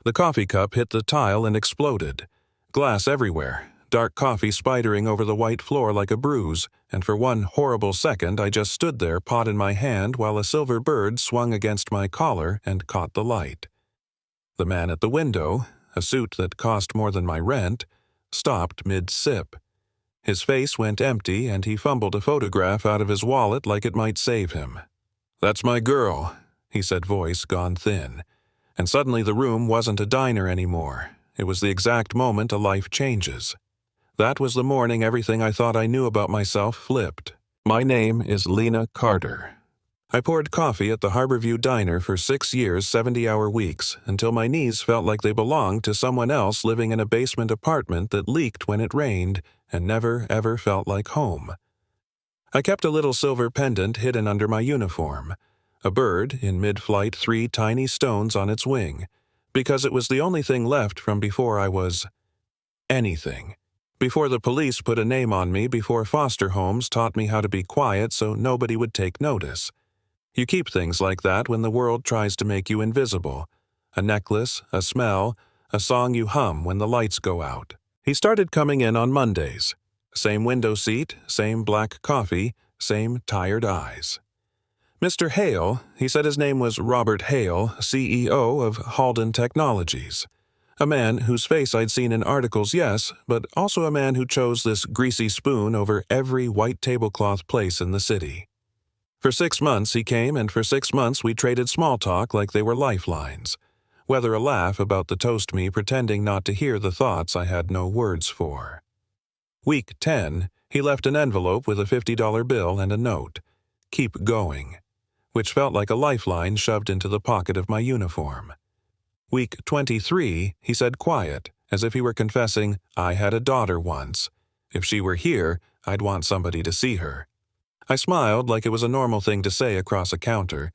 The coffee cup hit the tile and exploded. Glass everywhere, dark coffee spidering over the white floor like a bruise, and for one horrible second I just stood there, pot in my hand, while a silver bird swung against my collar and caught the light. The man at the window, a suit that cost more than my rent, stopped mid-sip. His face went empty and he fumbled a photograph out of his wallet like it might save him. "That's my girl," he said, voice gone thin. And suddenly the room wasn't a diner anymore. It was the exact moment a life changes. That was the morning everything I thought I knew about myself flipped. My name is Lena Carter. I poured coffee at the Harborview Diner for 6 years, 70-hour weeks, until my knees felt like they belonged to someone else living in a basement apartment that leaked when it rained and never, ever felt like home. I kept a little silver pendant hidden under my uniform, a bird in mid-flight, 3 tiny stones on its wing, because it was the only thing left from before I was anything. Before the police put a name on me, before foster homes taught me how to be quiet so nobody would take notice. You keep things like that when the world tries to make you invisible. A necklace, a smell, a song you hum when the lights go out. He started coming in on Mondays. Same window seat, same black coffee, same tired eyes. Mr. Hale, he said his name was Robert Hale, CEO of Halden Technologies. A man whose face I'd seen in articles, yes, but also a man who chose this greasy spoon over every white tablecloth place in the city. For 6 months he came, and for 6 months we traded small talk like they were lifelines, whether a laugh about the toast me pretending not to hear the thoughts I had no words for. Week 10, he left an envelope with a $50 bill and a note, "Keep going," which felt like a lifeline shoved into the pocket of my uniform. Week 23, he said quiet, as if he were confessing, "I had a daughter once. If she were here, I'd want somebody to see her." I smiled like it was a normal thing to say across a counter,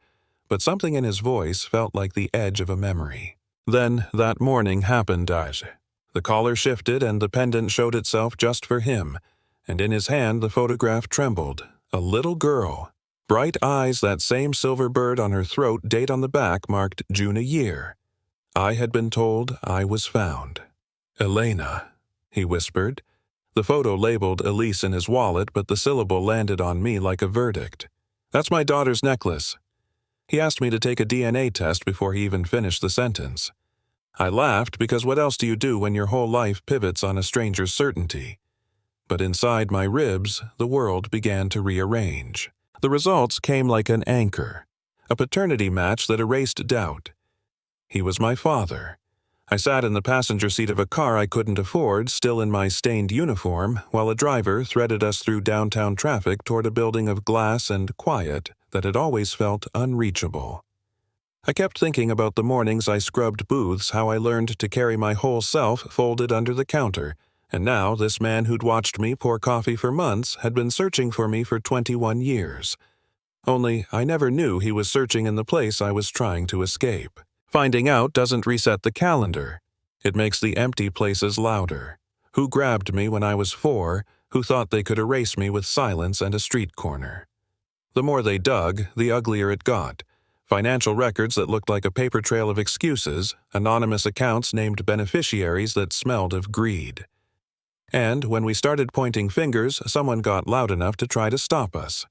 but something in his voice felt like the edge of a memory. Then that morning happened. The collar shifted and the pendant showed itself just for him, and in his hand the photograph trembled. A little girl. Bright eyes, that same silver bird on her throat, date on the back marked June a year. I had been told I was found. "Elena," he whispered. The photo labeled Elise in his wallet, but the syllable landed on me like a verdict. "That's my daughter's necklace." He asked me to take a DNA test before he even finished the sentence. I laughed because what else do you do when your whole life pivots on a stranger's certainty? But inside my ribs, the world began to rearrange. The results came like an anchor, a paternity match that erased doubt. He was my father. I sat in the passenger seat of a car I couldn't afford, still in my stained uniform, while a driver threaded us through downtown traffic toward a building of glass and quiet that had always felt unreachable. I kept thinking about the mornings I scrubbed booths, how I learned to carry my whole self folded under the counter, and now this man who'd watched me pour coffee for months had been searching for me for 21 years. Only I never knew he was searching in the place I was trying to escape. Finding out doesn't reset the calendar. It makes the empty places louder. Who grabbed me when I was 4, who thought they could erase me with silence and a street corner. The more they dug, the uglier it got. Financial records that looked like a paper trail of excuses, anonymous accounts named beneficiaries that smelled of greed. And when we started pointing fingers, someone got loud enough to try to stop us.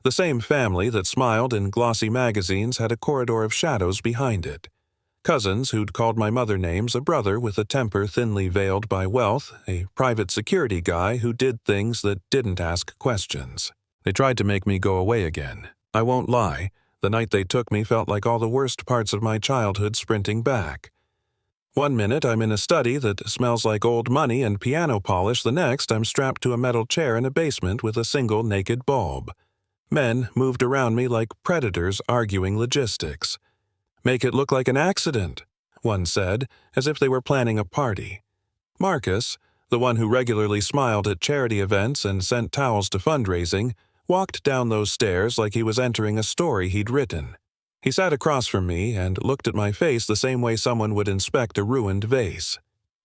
The same family that smiled in glossy magazines had a corridor of shadows behind it. Cousins who'd called my mother names, a brother with a temper thinly veiled by wealth, a private security guy who did things that didn't ask questions. They tried to make me go away again. I won't lie, the night they took me felt like all the worst parts of my childhood sprinting back. One minute I'm in a study that smells like old money and piano polish, the next I'm strapped to a metal chair in a basement with a single naked bulb. Men moved around me like predators arguing logistics. "Make it look like an accident," one said, as if they were planning a party. Marcus, the one who regularly smiled at charity events and sent towels to fundraising, walked down those stairs like he was entering a story he'd written. He sat across from me and looked at my face the same way someone would inspect a ruined vase.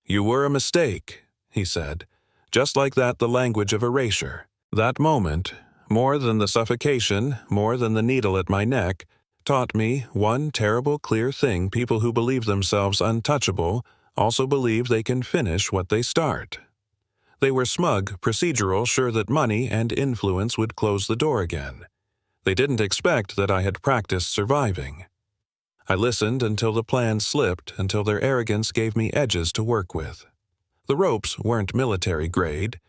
"You were a mistake," he said, just like that, the language of erasure. That moment, more than the suffocation, more than the needle at my neck, taught me one terrible, clear thing: people who believe themselves untouchable also believe they can finish what they start. They were smug, procedural, sure that money and influence would close the door again. They didn't expect that I had practiced surviving. I listened until the plan slipped, until their arrogance gave me edges to work with. The ropes weren't military grade.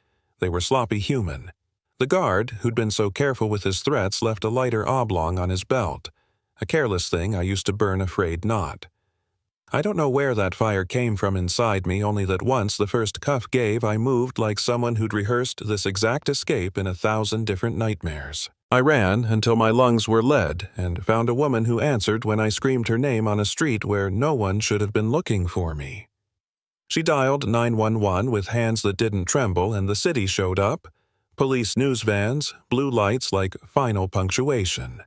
They were sloppy human. The guard, who'd been so careful with his threats, left a lighter oblong on his belt, a careless thing I used to burn afraid not. I don't know where that fire came from inside me, only that once the first cuff gave, I moved like someone who'd rehearsed this exact escape in 1,000 different nightmares. I ran until my lungs were lead and found a woman who answered when I screamed her name on a street where no one should have been looking for me. She dialed 911 with hands that didn't tremble, and the city showed up. Police news vans, blue lights like final punctuation.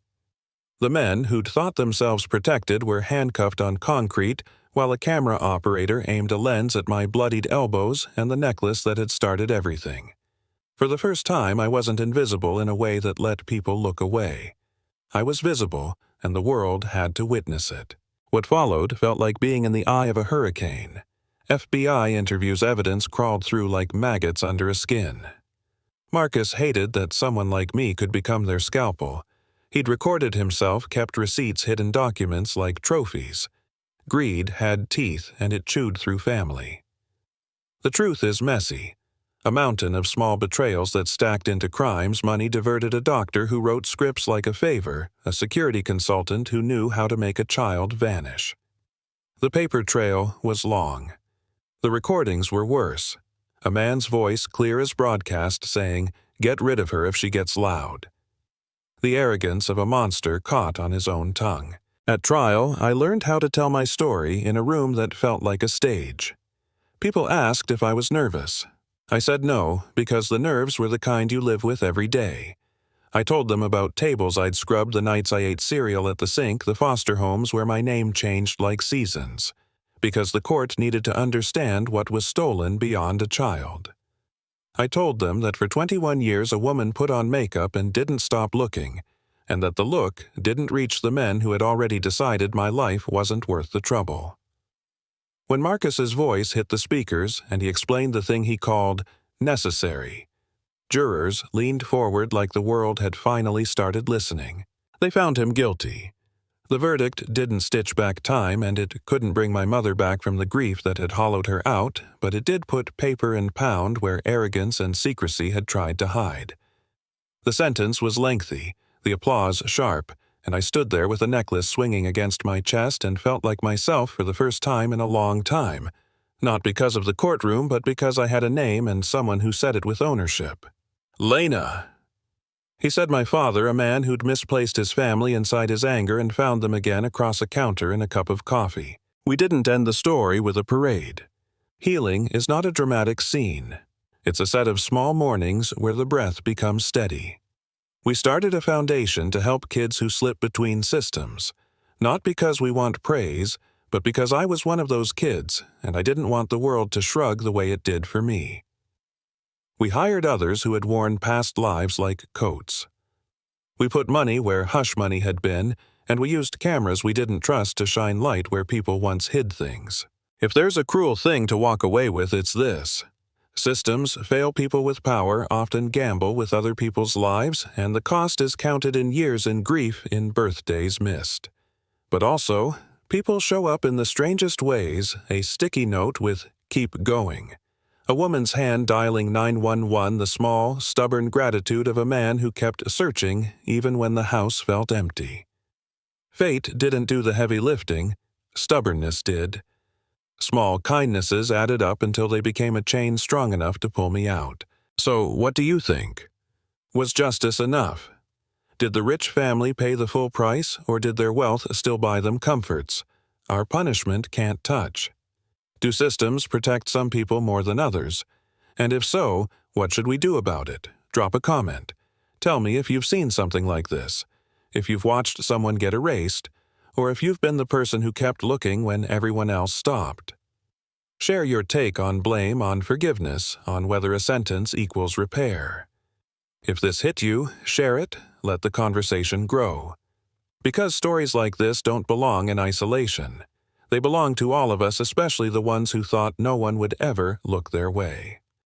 The men who'd thought themselves protected were handcuffed on concrete, while a camera operator aimed a lens at my bloodied elbows and the necklace that had started everything. For the first time, I wasn't invisible in a way that let people look away. I was visible, and the world had to witness it. What followed felt like being in the eye of a hurricane. FBI interviews evidence crawled through like maggots under a skin. Marcus hated that someone like me could become their scalpel. He'd recorded himself, kept receipts, hidden documents like trophies. Greed had teeth, and it chewed through family. The truth is messy. A mountain of small betrayals that stacked into crimes. Money diverted a doctor who wrote scripts like a favor, a security consultant who knew how to make a child vanish. The paper trail was long. The recordings were worse. A man's voice, clear as broadcast, saying, "Get rid of her if she gets loud." The arrogance of a monster caught on his own tongue. At trial, I learned how to tell my story in a room that felt like a stage. People asked if I was nervous. I said no, because the nerves were the kind you live with every day. I told them about tables I'd scrubbed the nights I ate cereal at the sink, the foster homes where my name changed like seasons, because the court needed to understand what was stolen beyond a child. I told them that for 21 years a woman put on makeup and didn't stop looking, and that the look didn't reach the men who had already decided my life wasn't worth the trouble. When Marcus's voice hit the speakers and he explained the thing he called necessary, jurors leaned forward like the world had finally started listening. They found him guilty. The verdict didn't stitch back time, and it couldn't bring my mother back from the grief that had hollowed her out, but it did put paper and pound where arrogance and secrecy had tried to hide. The sentence was lengthy, the applause sharp, and I stood there with a necklace swinging against my chest and felt like myself for the first time in a long time, not because of the courtroom, but because I had a name and someone who said it with ownership. Lena! He said my father, a man who'd misplaced his family inside his anger and found them again across a counter in a cup of coffee. We didn't end the story with a parade. Healing is not a dramatic scene. It's a set of small mornings where the breath becomes steady. We started a foundation to help kids who slip between systems, not because we want praise, but because I was one of those kids, and I didn't want the world to shrug the way it did for me. We hired others who had worn past lives like coats. We put money where hush money had been, and we used cameras we didn't trust to shine light where people once hid things. If there's a cruel thing to walk away with, it's this. Systems fail people with power, often gamble with other people's lives, and the cost is counted in years in grief, in birthdays missed. But also, people show up in the strangest ways, a sticky note with "keep going." A woman's hand dialing 911, the small, stubborn gratitude of a man who kept searching even when the house felt empty. Fate didn't do the heavy lifting, stubbornness did. Small kindnesses added up until they became a chain strong enough to pull me out. So, what do you think? Was justice enough? Did the rich family pay the full price, or did their wealth still buy them comforts our punishment can't touch? Do systems protect some people more than others? And if so, what should we do about it? Drop a comment. Tell me if you've seen something like this, if you've watched someone get erased, or if you've been the person who kept looking when everyone else stopped. Share your take on blame, on forgiveness, on whether a sentence equals repair. If this hit you, share it, let the conversation grow. Because stories like this don't belong in isolation. They belong to all of us, especially the ones who thought no one would ever look their way.